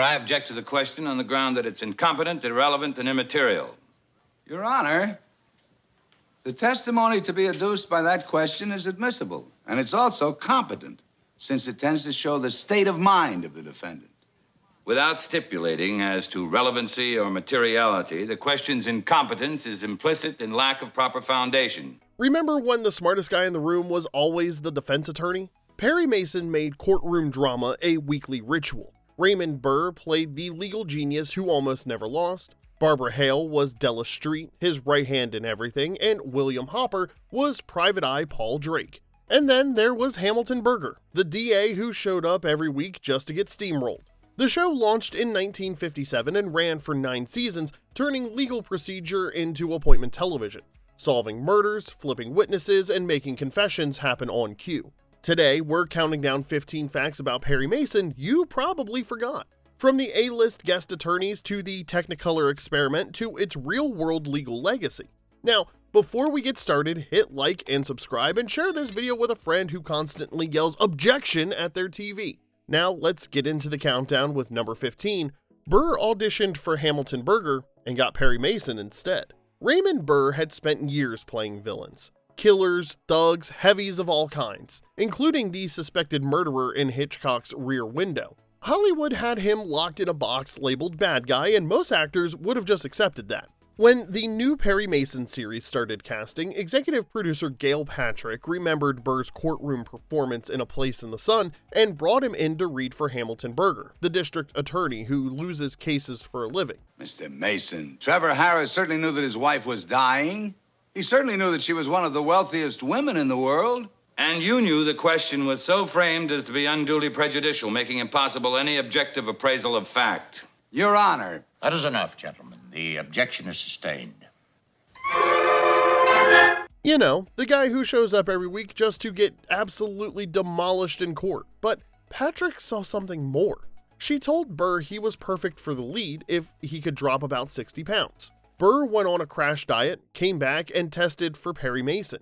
I object to the question on the ground that it's incompetent, irrelevant, and immaterial. Your Honor, the testimony to be adduced by that question is admissible, and it's also competent, since it tends to show the state of mind of the defendant. Without stipulating as to relevancy or materiality, the question's incompetence is implicit in lack of proper foundation. Remember when the smartest guy in the room was always the defense attorney? Perry Mason made courtroom drama a weekly ritual. Raymond Burr played the legal genius who almost never lost. Barbara Hale was Della Street, his right hand in everything, and William Hopper was Private Eye Paul Drake. And then there was Hamilton Burger, the DA who showed up every week just to get steamrolled. The show launched in 1957 and ran for 9 seasons, turning legal procedure into appointment television, solving murders, flipping witnesses, and making confessions happen on cue. Today, we're counting down 15 facts about Perry Mason you probably forgot. From the A-list guest attorneys to the Technicolor experiment to its real-world legal legacy. Now, before we get started, hit like and subscribe and share this video with a friend who constantly yells objection at their TV. Now, let's get into the countdown with number 15. Burr auditioned for Hamilton Burger and got Perry Mason instead. Raymond Burr had spent years playing villains. Killers, thugs, heavies of all kinds, including the suspected murderer in Hitchcock's Rear Window. Hollywood had him locked in a box labeled bad guy, and most actors would have just accepted that. When the new Perry Mason series started casting, executive producer Gail remembered Burr's courtroom performance in A Place in the Sun and brought him in to read for Hamilton Burger, the district attorney who loses cases for a living. Mr. Mason, Trevor Harris certainly knew that his wife was dying. He certainly knew that she was one of the wealthiest women in the world. And you knew the question was so framed as to be unduly prejudicial, making impossible any objective appraisal of fact. Your Honor. That is enough, gentlemen. The objection is sustained. You know, the guy who shows up every week just to get absolutely demolished in court. But Patrick saw something more. She told Burr he was perfect for the lead if he could drop about 60 pounds. Burr went on a crash diet, came back, and tested for Perry Mason.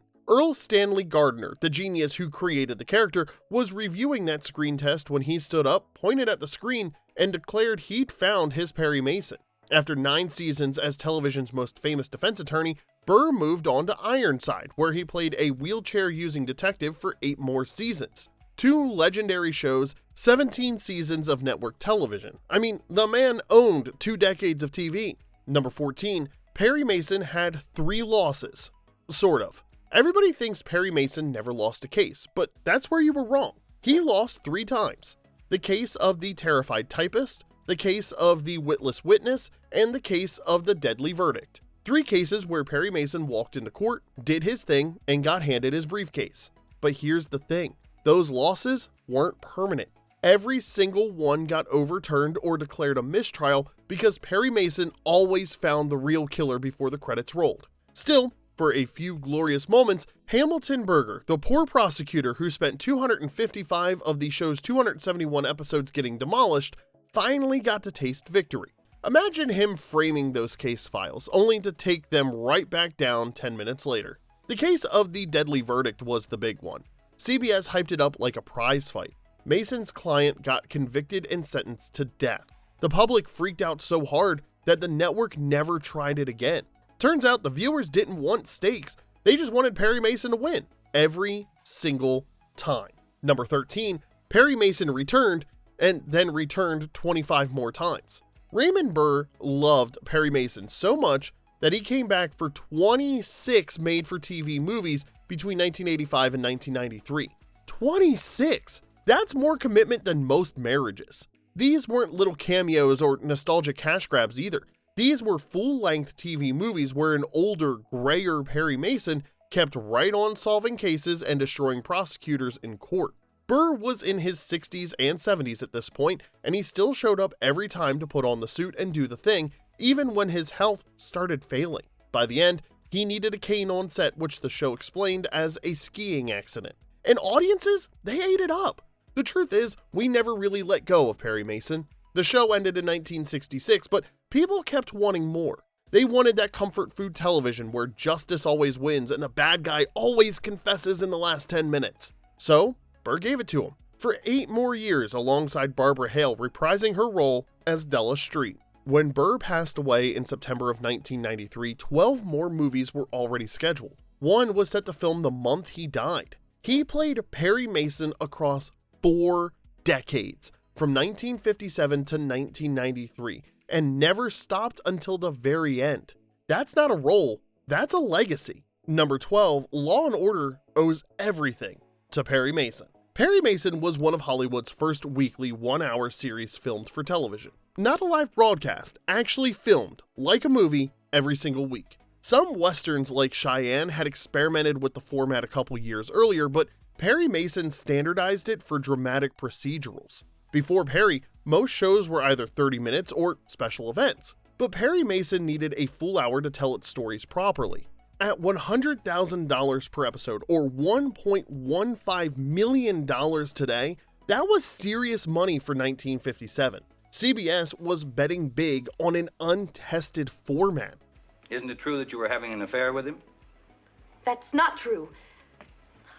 Stanley Gardner, the genius who created the character, was reviewing that screen test when he stood up, pointed at the screen, and declared he'd found his Perry Mason. After 9 seasons as television's most famous defense attorney, Burr moved on to Ironside, where he played a wheelchair-using detective for 8 more seasons. 2 legendary shows, 17 seasons of network television. I mean, the man owned 2 decades of TV. Number 14, Perry Mason had 3 losses. Sort of. Everybody thinks Perry Mason never lost a case, but that's where you were wrong. He lost 3 times. The case of the terrified typist, the case of the witless witness, and the case of the deadly verdict. 3 cases where Perry Mason walked into court, did his thing, and got handed his briefcase. But here's the thing, those losses weren't permanent. Every single one got overturned or declared a mistrial because Perry Mason always found the real killer before the credits rolled. Still, for a few glorious moments, Hamilton Burger, the poor prosecutor who spent 255 of the show's 271 episodes getting demolished, finally got to taste victory. Imagine him framing those case files, only to take them right back down 10 minutes later. The case of the deadly verdict was the big one. CBS hyped it up like a prize fight. Mason's client got convicted and sentenced to death. The public freaked out so hard that the network never tried it again. Turns out the viewers didn't want stakes, they just wanted Perry Mason to win, every single time. Number 13, Perry Mason returned, and then returned 25 more times. Raymond Burr loved Perry Mason so much that he came back for 26 made-for-TV movies between 1985 and 1993. 26! That's more commitment than most marriages. These weren't little cameos or nostalgic cash grabs either. These were full-length TV movies where an older, grayer Perry Mason kept right on solving cases and destroying prosecutors in court. Burr was in his 60s and 70s at this point, and he still showed up every time to put on the suit and do the thing, even when his health started failing. By the end, he needed a cane on set, which the show explained as a skiing accident. And audiences, they ate it up. The truth is, we never really let go of Perry Mason. The show ended in 1966, but people kept wanting more. They wanted that comfort food television where justice always wins and the bad guy always confesses in the last 10 minutes. So, Burr gave it to him for 8 more years alongside Barbara Hale reprising her role as Della Street. When Burr passed away in September of 1993, 12 more movies were already scheduled. One was set to film the month he died. He played Perry Mason across 4 decades, from 1957 to 1993, and never stopped until the very end. That's not a role, that's a legacy. Number 12, Law & Order owes everything to Perry Mason. Perry Mason was one of Hollywood's first weekly 1-hour series filmed for television. Not a live broadcast, actually filmed, like a movie, every single week. Some westerns like Cheyenne had experimented with the format a couple years earlier, but Perry Mason standardized it for dramatic procedurals. Before Perry, most shows were either 30 minutes or special events, but Perry Mason needed a full hour to tell its stories properly. At $100,000 per episode, or $1.15 million today, that was serious money for 1957. CBS was betting big on an untested format. Isn't it true that you were having an affair with him? That's not true.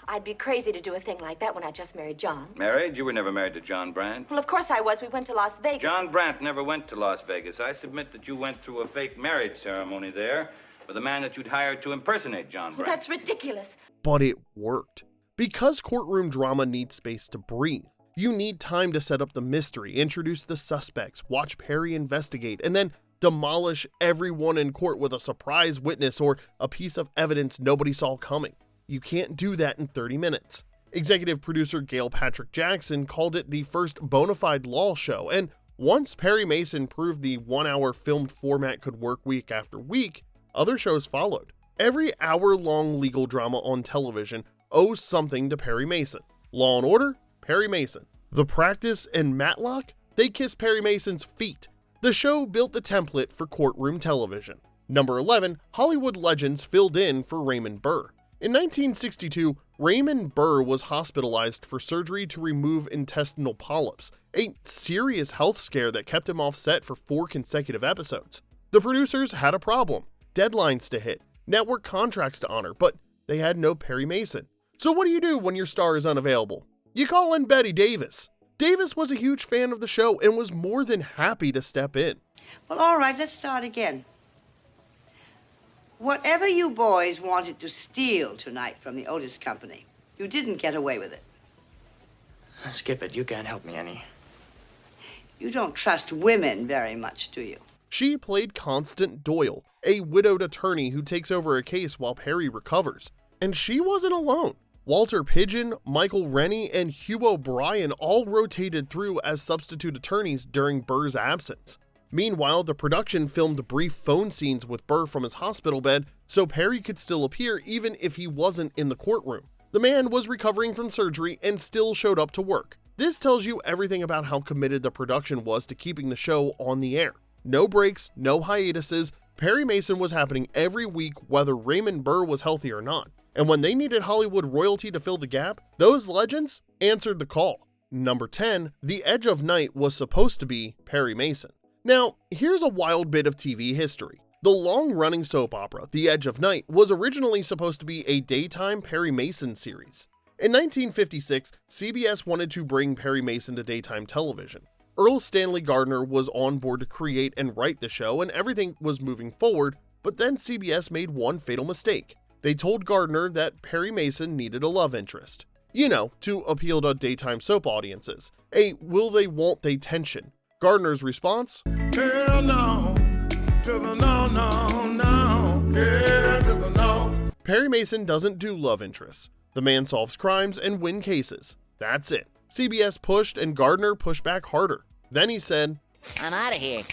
I'd be crazy to do a thing like that when I just married John. Married? You were never married to John Brandt. Well, of course I was. We went to Las Vegas. John Brandt never went to Las Vegas. I submit that you went through a fake marriage ceremony there with a man that you'd hired to impersonate John Brandt. That's ridiculous. But it worked. Because courtroom drama needs space to breathe. You need time to set up the mystery, introduce the suspects, watch Perry investigate, and then demolish everyone in court with a surprise witness or a piece of evidence nobody saw coming. You can't do that in 30 minutes. Executive producer Gail Patrick Jackson called it the first bona fide law show, and once Perry Mason proved the 1-hour filmed format could work week after week, other shows followed. Every hour-long legal drama on television owes something to Perry Mason. Law & Order, Perry Mason. The Practice and Matlock, they kiss Perry Mason's feet. The show built the template for courtroom television. Number 11, Hollywood legends filled in for Raymond Burr. In 1962, Raymond Burr was hospitalized for surgery to remove intestinal polyps, a serious health scare that kept him off set for 4 consecutive episodes. The producers had a problem, deadlines to hit, network contracts to honor, but they had no Perry Mason. So what do you do when your star is unavailable? You call in Bette Davis. Davis was a huge fan of the show and was more than happy to step in. Well, all right, let's start again. Whatever you boys wanted to steal tonight from the Otis Company, you didn't get away with it. Skip it. You can't help me any. You don't trust women very much, do you? She played Constance Doyle, a widowed attorney who takes over a case while Perry recovers. And she wasn't alone. Walter Pidgeon, Michael Rennie, and Hugh O'Brien all rotated through as substitute attorneys during Burr's absence. Meanwhile, the production filmed brief phone scenes with Burr from his hospital bed so Perry could still appear even if he wasn't in the courtroom. The man was recovering from surgery and still showed up to work. This tells you everything about how committed the production was to keeping the show on the air. No breaks, no hiatuses. Perry Mason was happening every week whether Raymond Burr was healthy or not. And when they needed Hollywood royalty to fill the gap, those legends answered the call. Number 10, The Edge of Night was supposed to be Perry Mason. Now, here's a wild bit of TV history. The long-running soap opera, The Edge of Night, was originally supposed to be a daytime Perry Mason series. In 1956, CBS wanted to bring Perry Mason to daytime television. Erle Stanley Gardner was on board to create and write the show, and everything was moving forward, but then CBS made one fatal mistake. They told Gardner that Perry Mason needed a love interest. You know, to appeal to daytime soap audiences. A will they won't they tension. Gardner's response? Hell no, to the no, no, no, yeah, to the no. Perry Mason doesn't do love interests. The man solves crimes and wins cases. That's it. CBS pushed and Gardner pushed back harder. Then he said, I'm out of here.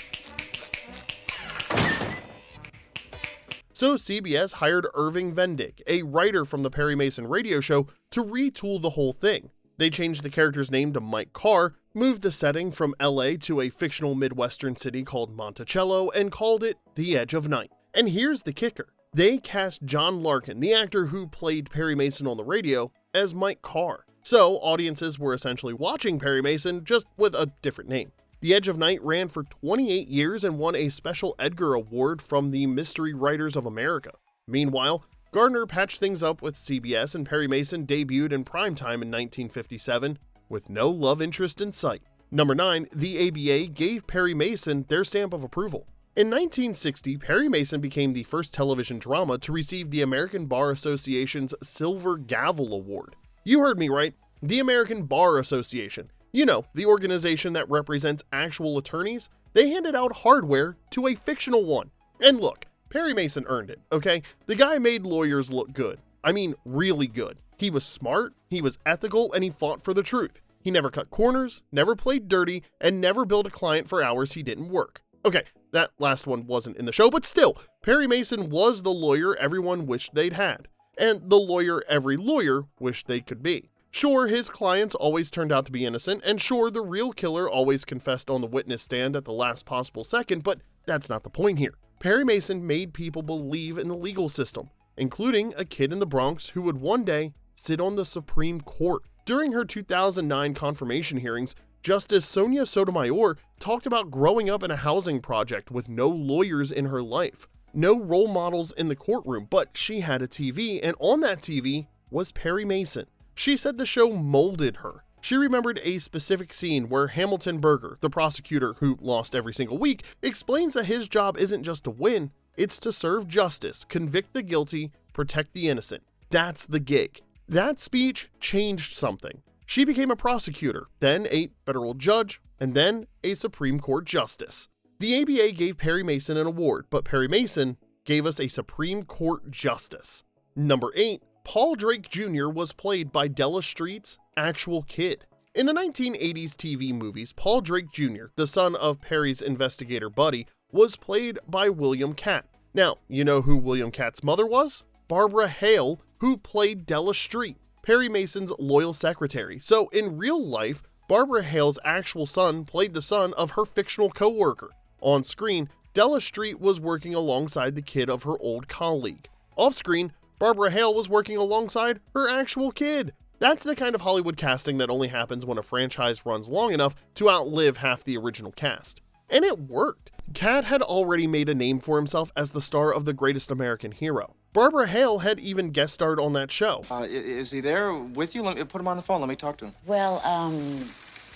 So CBS hired Irving Vendick, a writer from the Perry Mason radio show, to retool the whole thing. They changed the character's name to Mike Carr, moved the setting from LA to a fictional Midwestern city called Monticello, and called it The Edge of Night. And here's the kicker. They cast John Larkin, the actor who played Perry Mason on the radio, as Mike Carr. So audiences were essentially watching Perry Mason, just with a different name. The Edge of Night ran for 28 years and won a special Edgar Award from the Mystery Writers of America. Meanwhile, Gardner patched things up with CBS, and Perry Mason debuted in primetime in 1957 with no love interest in sight. Number 9, the ABA gave Perry Mason their stamp of approval. In 1960, Perry Mason became the first television drama to receive the American Bar Association's Silver Gavel Award. You heard me right, the American Bar Association. You know, the organization that represents actual attorneys. They handed out hardware to a fictional one. And look, Perry Mason earned it, okay? The guy made lawyers look good. I mean, really good. He was smart, he was ethical, and he fought for the truth. He never cut corners, never played dirty, and never billed a client for hours he didn't work. Okay, that last one wasn't in the show, but still, Perry Mason was the lawyer everyone wished they'd had, and the lawyer every lawyer wished they could be. Sure, his clients always turned out to be innocent, and sure, the real killer always confessed on the witness stand at the last possible second, but that's not the point here. Perry Mason made people believe in the legal system, including a kid in the Bronx who would one day sit on the Supreme Court. During her 2009 confirmation hearings, Justice Sonia Sotomayor talked about growing up in a housing project with no lawyers in her life, no role models in the courtroom, but she had a TV, and on that TV was Perry Mason. She said the show molded her. She remembered a specific scene where Hamilton Berger, the prosecutor who lost every single week, explains that his job isn't just to win, it's to serve justice, convict the guilty, protect the innocent. That's the gig. That speech changed something. She became a prosecutor, then a federal judge, and then a Supreme Court justice. The ABA gave Perry Mason an award, but Perry Mason gave us a Supreme Court justice. Number 8, Paul Drake Jr. was played by Della Street's actual kid. In the 1980s TV movies, Paul Drake Jr., the son of Perry's investigator buddy, was played by William Katt. Now, you know who William Katt's mother was? Barbara Hale, who played Della Street, Perry Mason's loyal secretary. So in real life, Barbara Hale's actual son played the son of her fictional co-worker. On screen, Della Street was working alongside the kid of her old colleague. Off screen, Barbara Hale was working alongside her actual kid. That's the kind of Hollywood casting that only happens when a franchise runs long enough to outlive half the original cast. And it worked. Katt had already made a name for himself as the star of The Greatest American Hero. Barbara Hale had even guest starred on that show. Is he there with you? Let me put him on the phone. Let me talk to him. Well,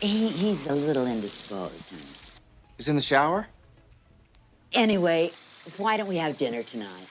he's a little indisposed, honey. He's in the shower? Anyway, why don't we have dinner tonight?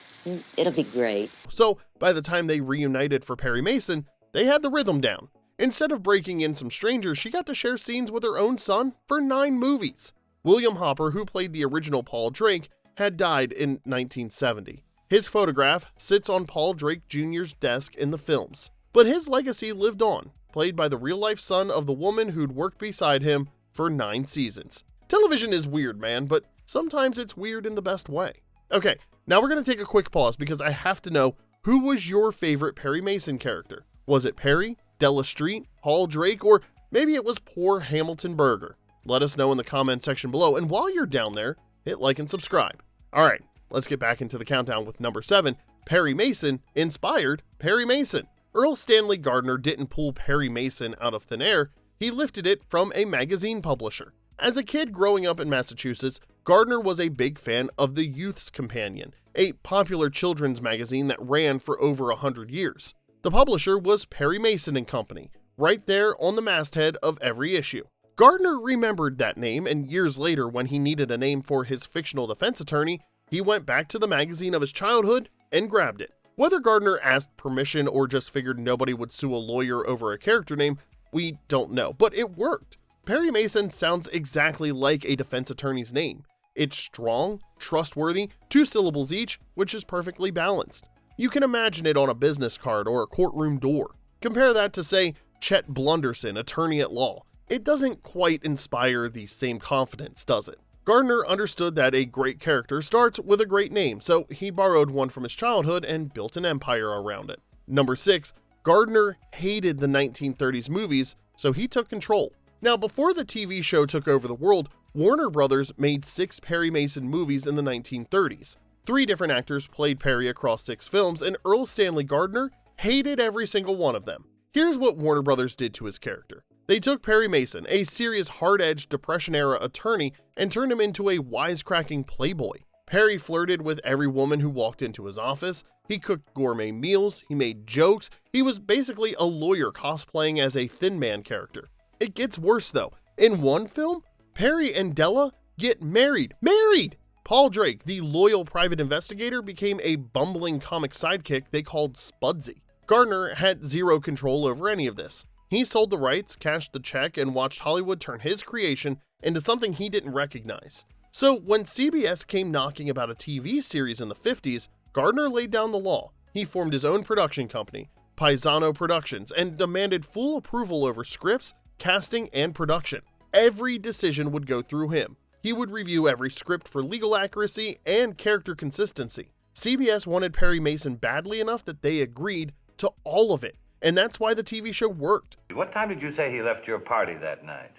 It'll be great. So, by the time they reunited for Perry Mason, they had the rhythm down. Instead of breaking in some strangers, she got to share scenes with her own son for 9 movies. William Hopper, who played the original Paul Drake, had died in 1970. His photograph sits on Paul Drake Jr.'s desk in the films. But his legacy lived on, played by the real-life son of the woman who'd worked beside him for 9 seasons. Television is weird, man, but sometimes it's weird in the best way. Okay, now we're going to take a quick pause because I have to know, who was your favorite Perry Mason character? Was it Perry, Della Street, Paul Drake, or maybe it was poor Hamilton Berger? Let us know in the comment section below, and while you're down there, hit like and subscribe. Alright, let's get back into the countdown with number 7, Perry Mason inspired Perry Mason. Earl Stanley Gardner didn't pull Perry Mason out of thin air, he lifted it from a magazine publisher. As a kid growing up in Massachusetts, Gardner was a big fan of The Youth's Companion, a popular children's magazine that ran for over 100 years. The publisher was Perry Mason and Company, right there on the masthead of every issue. Gardner remembered that name, and years later, when he needed a name for his fictional defense attorney, he went back to the magazine of his childhood and grabbed it. Whether Gardner asked permission or just figured nobody would sue a lawyer over a character name, we don't know, but it worked. Perry Mason sounds exactly like a defense attorney's name. It's strong, trustworthy, 2 syllables each, which is perfectly balanced. You can imagine it on a business card or a courtroom door. Compare that to, say, Chet Blunderson, attorney at law. It doesn't quite inspire the same confidence, does it? Gardner understood that a great character starts with a great name, so he borrowed one from his childhood and built an empire around it. Number 6, Gardner hated the 1930s movies, so he took control. Now, before the TV show took over the world, Warner Brothers made 6 Perry Mason movies in the 1930s. 3 different actors played Perry across 6 films, and Earl Stanley Gardner hated every single one of them. Here's what Warner Brothers did to his character. They took Perry Mason, a serious hard-edged Depression-era attorney, and turned him into a wisecracking playboy. Perry flirted with every woman who walked into his office, he cooked gourmet meals, he made jokes, he was basically a lawyer cosplaying as a Thin Man character. It gets worse though. In one film, Perry and Della get married. Married! Paul Drake, the loyal private investigator, became a bumbling comic sidekick they called Spudsy. Gardner had zero control over any of this. He sold the rights, cashed the check, and watched Hollywood turn his creation into something he didn't recognize. So when CBS came knocking about a TV series in the 50s, Gardner laid down the law. He formed his own production company, Paisano Productions, and demanded full approval over scripts, casting, and production. Every decision would go through him. He would review every script for legal accuracy and character consistency. CBS wanted Perry Mason badly enough that they agreed to all of it, and that's why the TV show worked. What time did you say he left your party that night?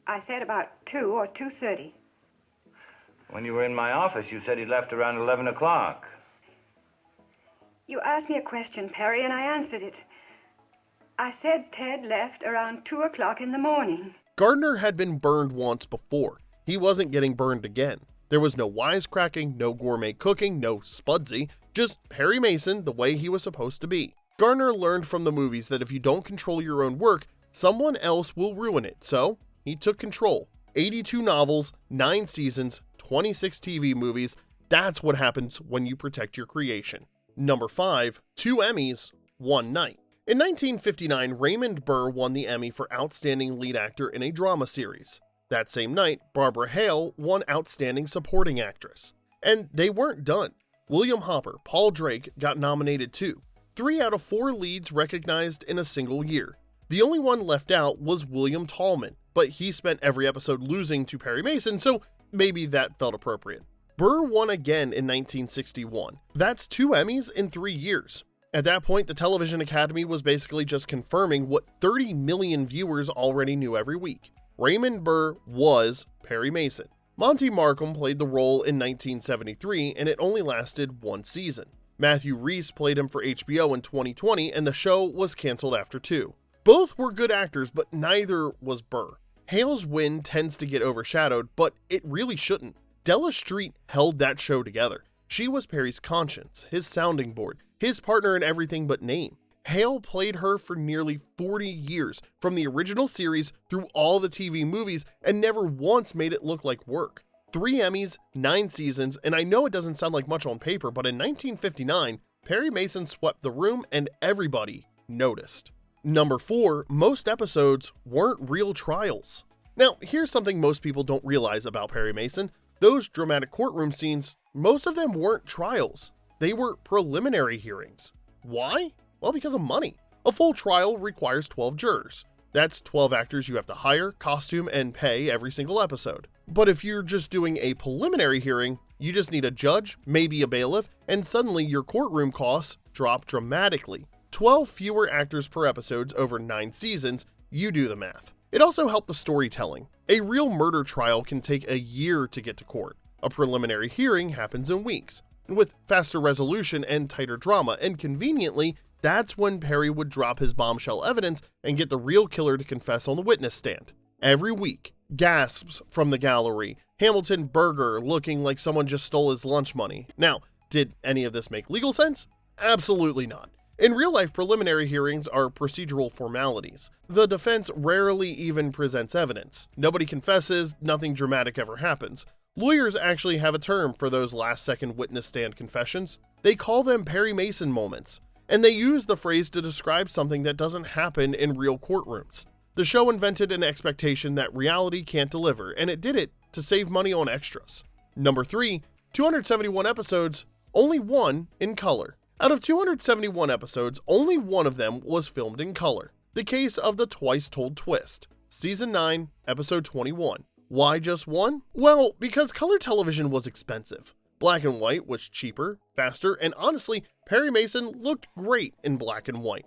I said about 2 or 2:30. When you were in my office, you said he left around 11 o'clock. You asked me a question, Perry, and I answered it. I said Ted left around 2 o'clock in the morning. Gardner had been burned once before. He wasn't getting burned again. There was no wisecracking, no gourmet cooking, no Spudsy, just Perry Mason the way he was supposed to be. Gardner learned from the movies that if you don't control your own work, someone else will ruin it, so he took control. 82 novels, 9 seasons, 26 TV movies, that's what happens when you protect your creation. Number 5, 2 Emmys, 1 night. In 1959, Raymond Burr won the Emmy for Outstanding Lead Actor in a Drama Series. That same night, Barbara Hale won Outstanding Supporting Actress. And they weren't done. William Hopper, Paul Drake got nominated too. 3 out of 4 leads recognized in a single year. The only one left out was William Tallman, but he spent every episode losing to Perry Mason, so maybe that felt appropriate. Burr won again in 1961. That's 2 Emmys in 3 years. At that point, the Television Academy was basically just confirming what 30 million viewers already knew every week. Raymond Burr was Perry Mason. Monty Markham played the role in 1973, and it only lasted 1 season. Matthew Rhys played him for HBO in 2020, and the show was canceled after 2. Both were good actors, but neither was Burr. Hale's win tends to get overshadowed, but it really shouldn't. Della Street held that show together. She was Perry's conscience, his sounding board, his partner in everything but name. Hale played her for nearly 40 years, from the original series through all the TV movies, and never once made it look like work. 3 Emmys, 9 seasons, and I know it doesn't sound like much on paper, but in 1959, Perry Mason swept the room and everybody noticed. Number 4, most episodes weren't real trials. Now, here's something most people don't realize about Perry Mason. Those dramatic courtroom scenes, most of them weren't trials. They were preliminary hearings. Why? Well, because of money. A full trial requires 12 jurors. That's 12 actors you have to hire, costume, and pay every single episode. But if you're just doing a preliminary hearing, you just need a judge, maybe a bailiff, and suddenly your courtroom costs drop dramatically. 12 fewer actors per episode over 9 seasons, you do the math. It also helped the storytelling. A real murder trial can take a year to get to court. A preliminary hearing happens in weeks. With faster resolution and tighter drama, and conveniently, that's when Perry would drop his bombshell evidence and get the real killer to confess on the witness stand. Every week, gasps from the gallery, Hamilton Burger looking like someone just stole his lunch money. Now, did any of this make legal sense? Absolutely not. In real life, preliminary hearings are procedural formalities. The defense rarely even presents evidence. Nobody confesses, nothing dramatic ever happens. Lawyers actually have a term for those last-second witness stand confessions. They call them Perry Mason moments, and they use the phrase to describe something that doesn't happen in real courtrooms. The show invented an expectation that reality can't deliver, and it did it to save money on extras. Number 3, 271 episodes, only 1 in color. Out of 271 episodes, only 1 of them was filmed in color. The case of the Twice Told Twist, Season 9, Episode 21. Why just 1? Well, because color television was expensive. Black and white was cheaper, faster, and honestly, Perry Mason looked great in black and white.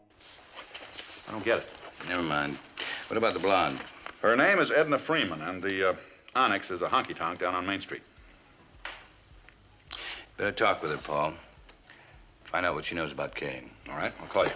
I don't get it. Never mind. What about the blonde? Her name is Edna Freeman, and the Onyx is a honky-tonk down on Main Street. Better talk with her, Paul. Find out what she knows about Kane. All right, I'll call you.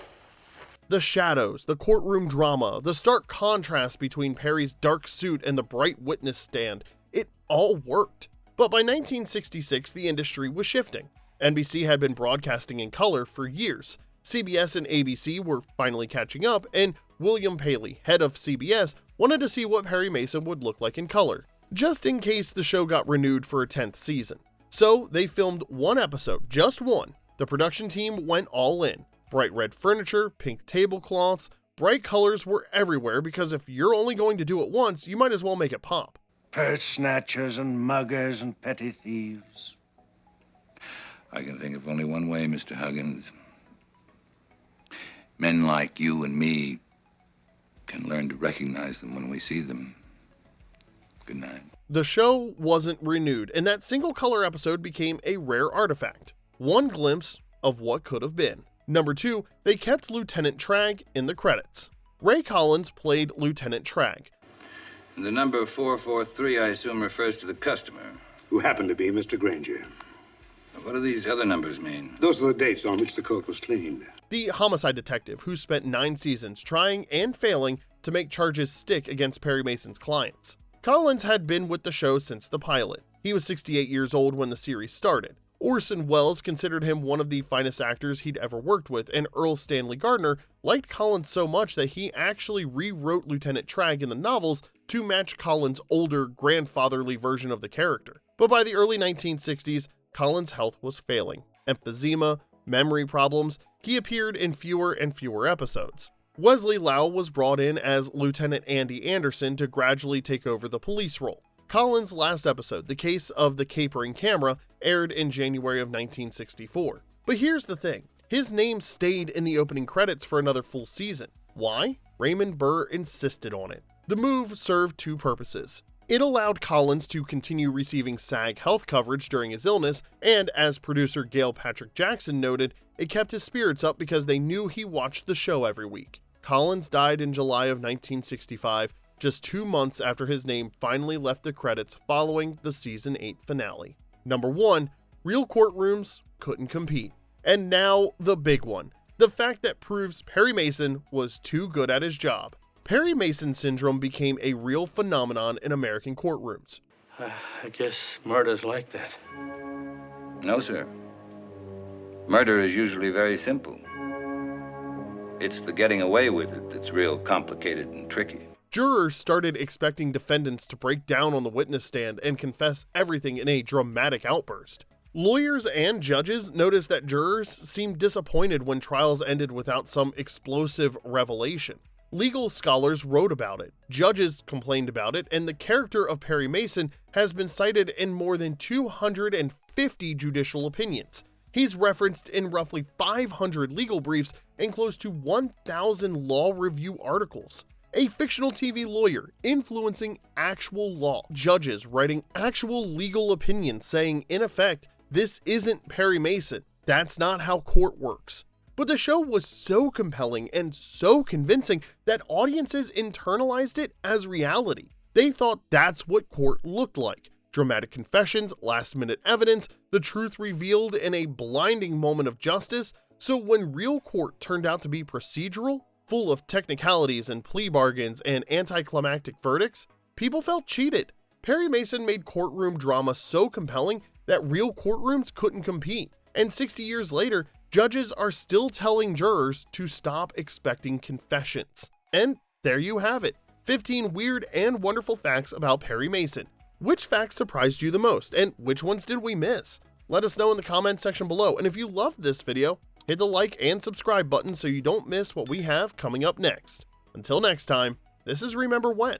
The shadows, the courtroom drama, the stark contrast between Perry's dark suit and the bright witness stand, it all worked. But by 1966, the industry was shifting. NBC had been broadcasting in color for years. CBS and ABC were finally catching up, and William Paley, head of CBS, wanted to see what Perry Mason would look like in color, just in case the show got renewed for a 10th season. So they filmed one episode, just one. The production team went all in. Bright red furniture, pink tablecloths, bright colors were everywhere because if you're only going to do it once, you might as well make it pop. Purse snatchers and muggers and petty thieves. I can think of only one way, Mr. Huggins. Men like you and me can learn to recognize them when we see them. Good night. The show wasn't renewed, and that single color episode became a rare artifact. One glimpse of what could have been. Number 2, they kept Lieutenant Tragg in the credits. Ray Collins played Lieutenant Tragg. And the number 443, I assume, refers to the customer. Who happened to be Mr. Granger. What do these other numbers mean? Those are the dates on which the coat was cleaned. The homicide detective who spent 9 seasons trying and failing to make charges stick against Perry Mason's clients. Collins had been with the show since the pilot. He was 68 years old when the series started. Orson Welles considered him one of the finest actors he'd ever worked with, and Earl Stanley Gardner liked Collins so much that he actually rewrote Lieutenant Tragg in the novels to match Collins' older, grandfatherly version of the character. But by the early 1960s, Collins' health was failing. Emphysema, memory problems, he appeared in fewer and fewer episodes. Wesley Lau was brought in as Lieutenant Andy Anderson to gradually take over the police role. Collins' last episode, The Case of the Capering Camera, aired in January of 1964. But here's the thing, his name stayed in the opening credits for another full season. Why? Raymond Burr insisted on it. The move served 2 purposes. It allowed Collins to continue receiving SAG health coverage during his illness, and as producer Gail Patrick Jackson noted, it kept his spirits up because they knew he watched the show every week. Collins died in July of 1965, just 2 months after his name finally left the credits following the season 8 finale. Number 1, real courtrooms couldn't compete. And now the big one, the fact that proves Perry Mason was too good at his job. Perry Mason syndrome became a real phenomenon in American courtrooms. I guess murder's like that. No, sir. Murder is usually very simple. It's the getting away with it that's real complicated and tricky. Jurors started expecting defendants to break down on the witness stand and confess everything in a dramatic outburst. Lawyers and judges noticed that jurors seemed disappointed when trials ended without some explosive revelation. Legal scholars wrote about it, judges complained about it, and the character of Perry Mason has been cited in more than 250 judicial opinions. He's referenced in roughly 500 legal briefs and close to 1,000 law review articles. A fictional TV lawyer influencing actual law, judges writing actual legal opinions saying, in effect, this isn't Perry Mason, that's not how court works. But the show was so compelling and so convincing that audiences internalized it as reality. They thought that's what court looked like. Dramatic confessions, last-minute evidence, the truth revealed in a blinding moment of justice. So when real court turned out to be procedural, full of technicalities and plea bargains and anticlimactic verdicts, people felt cheated. Perry Mason made courtroom drama so compelling that real courtrooms couldn't compete. And 60 years later, judges are still telling jurors to stop expecting confessions. And there you have it, 15 weird and wonderful facts about Perry Mason. Which facts surprised you the most, and which ones did we miss? Let us know in the comments section below, and if you loved this video, hit the like and subscribe button so you don't miss what we have coming up next. Until next time, this is Remember When.